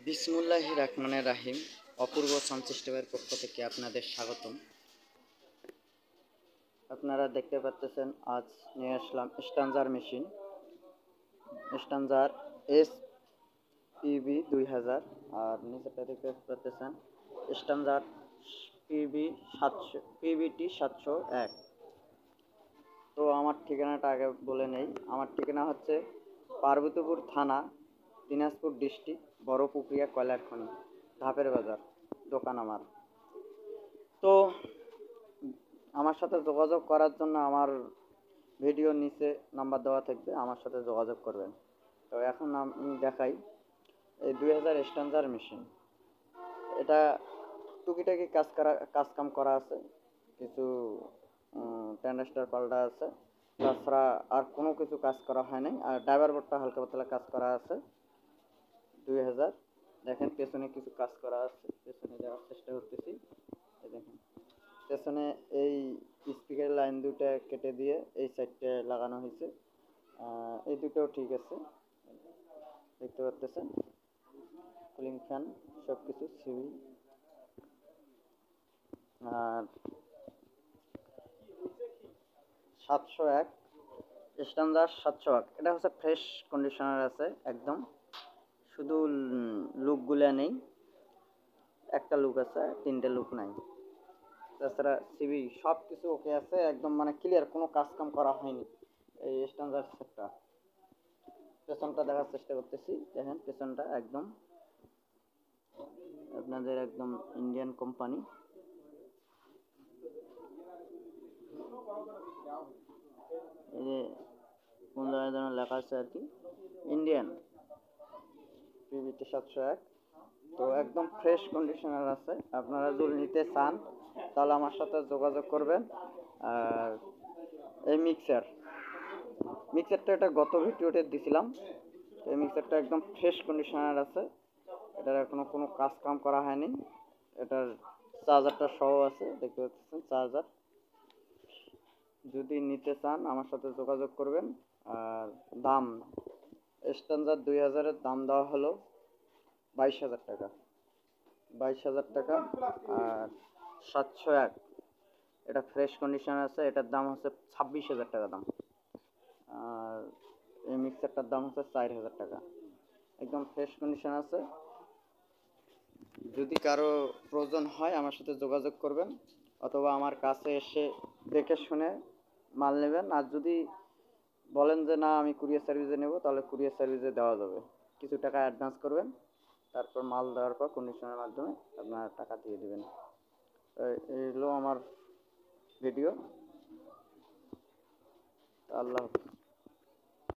বিসমুল্লাহির রহমানির রাহিম। অপূর্ব সাউন্ড সিস্টেমের পক্ষ থেকে আপনাদের স্বাগতম। আপনারা দেখতে পাচ্ছেন আজ নিয়ে আসলাম স্ট্যান্ডার মেশিন, স্ট্যান্ডার SPB 2000। আর নিচেটা দেখতে পাচ্ছেন স্ট্যান্ডার PBT 701। তো আমার ঠিকানাটা আগে বলে নেই। আমার ঠিকানা হচ্ছে পার্বতীপুর থানা, দিনাজপুর ডিস্ট্রিক্ট, বড় পুকুরিয়া কয়লার খনি, ধাপের বাজার, দোকান আমার। তো আমার সাথে যোগাযোগ করার জন্য আমার ভিডিওর নিচে নাম্বার দেওয়া থাকবে, আমার সাথে যোগাযোগ করবেন। তো এখন আমি দেখাই এই 2000 স্ট্যান্ডার মেশিন। এটা টুকিটাকি কাজকাম করা আছে, কিছু ট্যান্ডাস্টার পাল্টা আছে, তাছাড়া আর কোনো কিছু কাজ করা হয় নাই। আর ড্রাইভার বোর্ডটা হালকা পাতলা কাজ করা আছে। 2000 দেখেন পেছনে কিছু কাজ করা আছে, পেছনে দেওয়ার চেষ্টা করতেছি। দেখেন পেছনে এই স্পিকার লাইন দুটো কেটে দিয়ে এই সাইডটা লাগানো হয়েছে। এই দুটোও ঠিক আছে, দেখতে পাচ্ছেন। কুলিং ফ্যান সব কিছু সিবি। আর 701 স্ট্যান্ডার্ড 701, এটা হচ্ছে ফ্রেশ কন্ডিশনার আছে একদম, শুধু লুকগুলো নেই, একটা লুক আছে, তিনটে লুক নাই। তাছাড়া সিবি সব কিছু ওকে আছে একদম, মানে ক্লিয়ার, কোনো কাজ কাম করা হয়নি এই স্ট্যান্ডার্ড সেটটা। পেছনটা দেখার চেষ্টা করতেছি, দেখেন পেছনটা একদম আপনাদের একদম ইন্ডিয়ান কোম্পানি। এই যে কোন জায়গায় যেন লেখা আছে আর কি, ইন্ডিয়ান PBT 701। তো একদম ফ্রেশ কন্ডিশনার আছে। আপনারা যদি নিতে চান তাহলে আমার সাথে যোগাযোগ করবেন। আর এই মিক্সারটা এটা গত ভিডিওতে দিছিলাম। এই মিক্সারটা একদম ফ্রেশ কন্ডিশনার আছে, এটার এখনো কোনো কাজ কাম করা হয়নি। এটার চার্জারটা সহ আছে, দেখতে পাচ্ছেন চার্জার। যদি নিতে চান আমার সাথে যোগাযোগ করবেন। আর দাম স্ট্যান্ডার্ড 2000-এর দাম দেওয়া হলো 22,000 টাকা, 22,000 টাকা। আর 701 এটা ফ্রেশ কন্ডিশন আছে, এটার দাম হচ্ছে 26,000 টাকা দাম। আর এই মিক্সারটার দাম হচ্ছে 4,000 টাকা, একদম ফ্রেশ কন্ডিশন আছে। যদি কারো প্রয়োজন হয় আমার সাথে যোগাযোগ করবেন, অথবা আমার কাছে এসে দেখে শুনে মাল নেবেন। আর যদি বলেন যে না আমি কুরিয়ার সার্ভিসে নেব, তাহলে কুরিয়ার সার্ভিসে দেওয়া যাবে। কিছু টাকা অ্যাডভান্স করবেন, তারপর মাল দেওয়ার পর কন্ডিশনের মাধ্যমে আপনারা টাকা দিয়ে দেবেন। এই হলো আমার ভিডিও। আল্লাহ হাফেজ।